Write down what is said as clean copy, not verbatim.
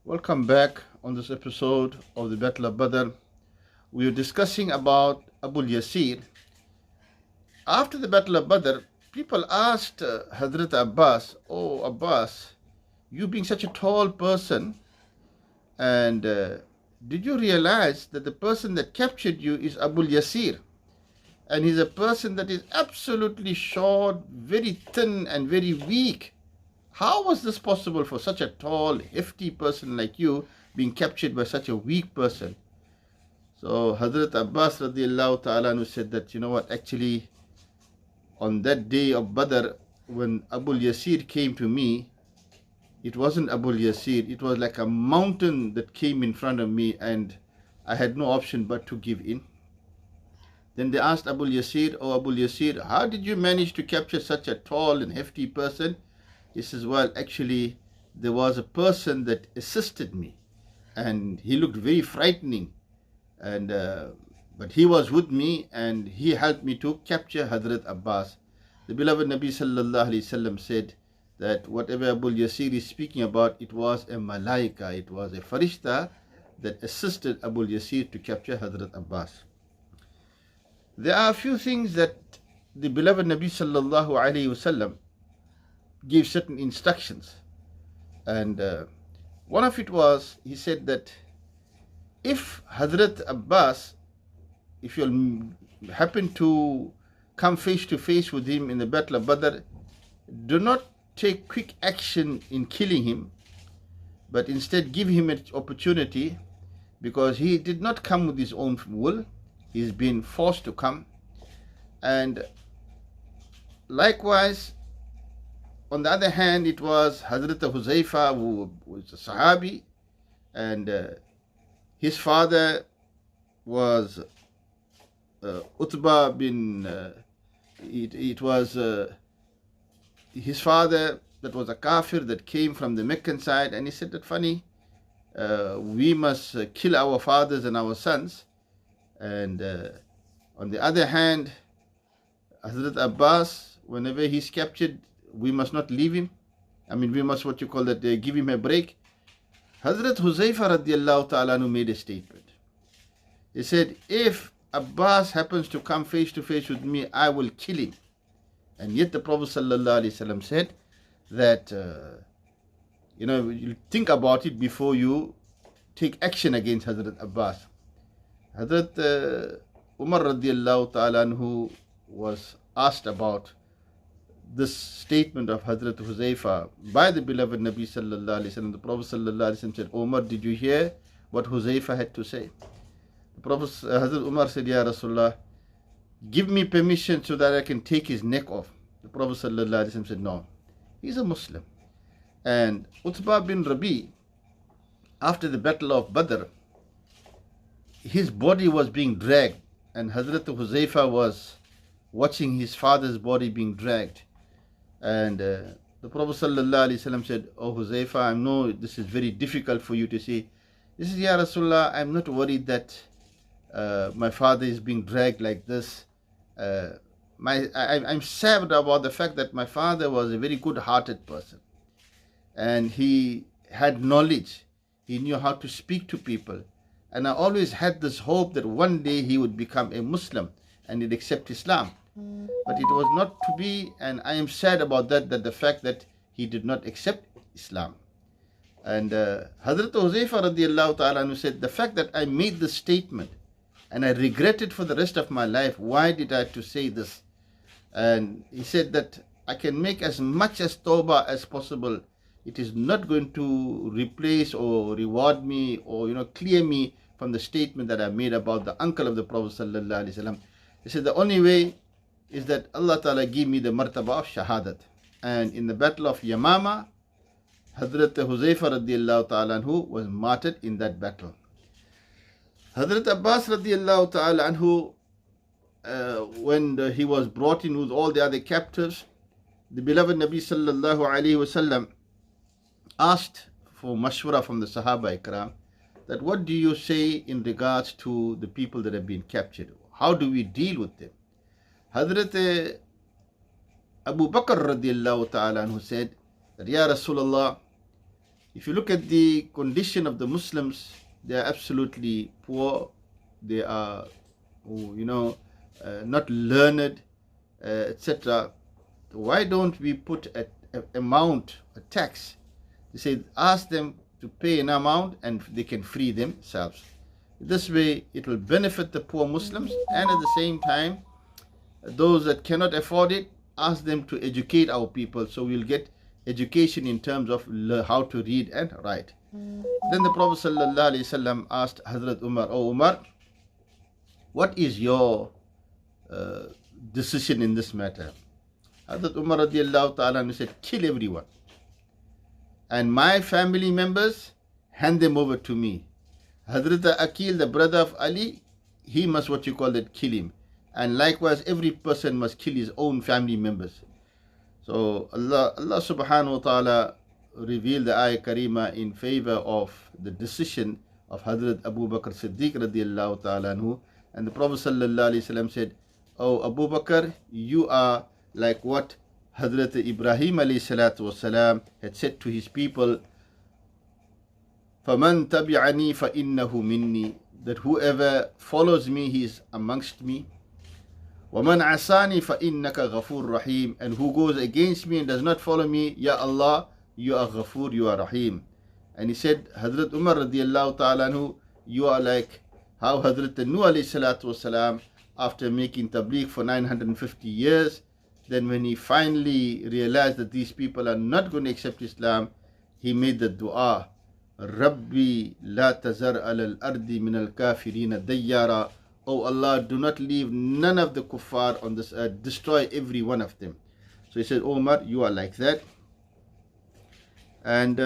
Welcome back on this episode of the Battle of Badr. We are discussing about Abu Yasir. After the Battle of Badr, people asked Hadhrat Abbas, "Oh Abbas, you being such a tall person, and did you realize that the person that captured you is Abu Yasir? And he's a person that is absolutely short, very thin, and very weak. How was this possible for such a tall, hefty person like you being captured by such a weak person?" So Hadhrat Abbas radiallahu ta'ala anhu said that, you know what, actually on that day of Badr, when Abu Yasir came to me, it wasn't Abu Yasir, it was like a mountain that came in front of me, and I had no option but to give in. Then they asked Abu Yasir, "Oh Abu Yasir, how did you manage to capture such a tall and hefty person?" He says, "Well, actually, there was a person that assisted me, and he looked very frightening, and but he was with me, and he helped me to capture Hadhrat Abbas." The beloved Nabi sallallahu alaihi wasallam said that whatever Abu Yasir is speaking about, it was a malaika, it was a farishta that assisted Abu Yasir to capture Hadhrat Abbas. There are a few things that the beloved Nabi sallallahu alaihi wasallam gave certain instructions, and one of it was, he said that if Hadhrat Abbas, if you'll happen to come face to face with him in the Battle of Badr, do not take quick action in killing him, but instead give him an opportunity, because he did not come with his own will, he's been forced to come. And likewise, on the other hand, it was Hadhrat Huzaifa, who was a Sahabi, and his father was Utbah bin, it was his father that was a kafir that came from the Meccan side, and he said that funny, we must kill our fathers and our sons. And on the other hand, Hazrat Abbas, whenever he's captured, we must not leave him. I mean, we must, what you call that, give him a break. Hazrat Huzaifa radiallahu ta'ala anhu made a statement. He said, "If Abbas happens to come face to face with me, I will kill him." And yet the Prophet sallallahu alaihi wasallam said that, you think about it before you take action against Hazrat Abbas. Hadhrat Umar radiallahu ta'ala anhu was asked about this statement of Hadhrat Huzaifa by the beloved Nabi sallallahu alaihi wasallam. The Prophet sallallahu alaihi wasallam said, "Umar, did you hear what Huzaifa had to say?" The Prophet Hazrat Umar said, "Ya Rasulullah, give me permission so that I can take his neck off." The Prophet sallallahu alaihi wasallam said, "No, he's a Muslim." And Utbah bin Rabi, after the battle of Badr, his body was being dragged, and Hazrat Huzaifa was watching his father's body being dragged. And the Prophet ﷺ said, "Oh Huzaifa, I know this is very difficult for you to see." This is, "Ya Rasulullah, I'm not worried that my father is being dragged like this. I'm sad about the fact that my father was a very good-hearted person, and he had knowledge. He knew how to speak to people. And I always had this hope that one day he would become a Muslim and he'd accept Islam. But it was not to be, and I am sad about that, the fact that he did not accept Islam." And Hazrat Huzaifa radiallahu ta'ala anhu said, "The fact that I made this statement and I regret it for the rest of my life, why did I have to say this?" And he said that I can make as much as tawbah as possible. It is not going to replace or reward me or clear me from the statement that I made about the uncle of the Prophet sallallahu alaihi wasallam. He said the only way is that Allah Ta'ala give me the martaba of shahadat. And in the battle of Yamama, Hadhrat Huzaifa radiallahu ta'ala anhu was martyred in that battle. Hadhrat Abbas radiallahu ta'ala anhu, when he was brought in with all the other captives, the beloved Nabi sallallahu alaihi wasallam asked for mashwara from the Sahaba Ikram, that what do you say in regards to the people that have been captured? How do we deal with them? Hadhrat Abu Bakr radiallahu ta'ala anhu said that, "Ya Rasulullah, If you look at the condition of the Muslims, they are absolutely poor. They are, not learned, etc. Why don't we put a amount, a tax? They say, ask them to pay an amount and they can free themselves. This way, it will benefit the poor Muslims, and at the same time, those that cannot afford it, ask them to educate our people, so we'll get education in terms of how to read and write. Then the Prophet ﷺ asked Hadhrat Umar, "Oh Umar, what is your decision in this matter?" Hadhrat Umar radiallahu ta'ala said, "Kill everyone. And my family members, hand them over to me. Hadhrat Aqil, the brother of Ali, he must kill him. And likewise, every person must kill his own family members." So Allah subhanahu wa ta'ala revealed the ayah karima in favor of the decision of Hadhrat Abu Bakr Siddiq radiallahu ta'ala anhu. And the Prophet sallallahu alayhi wasallam said, "Oh Abu Bakr, you are like what Hadhrat Ibrahim alayhi salatu wasalam had said to his people, فَمَنْ تَبِعَنِي فَإِنَّهُ مِنِّي, that whoever follows me, he is amongst me. وَمَنْ عَصَانِي فَإِنَّكَ غَفُورٌ رَحِيمٌ, and who goes against me and does not follow me, Ya Allah, you are Ghafoor, you are Rahim." And he said, Hadhrat Umar radiallahu ta'ala anhu, you are like how Hadhrat Nuh alayhi salatu wasalam, after making tabligh for 950 years, then when he finally realized that these people are not going to accept Islam, he made the dua, "Rabbi la tazar ala al-ardi min al-kafirina dayyara." Oh Allah, do not leave none of the kuffar on this earth, destroy every one of them. So he said, "Oh Umar, you are like that." And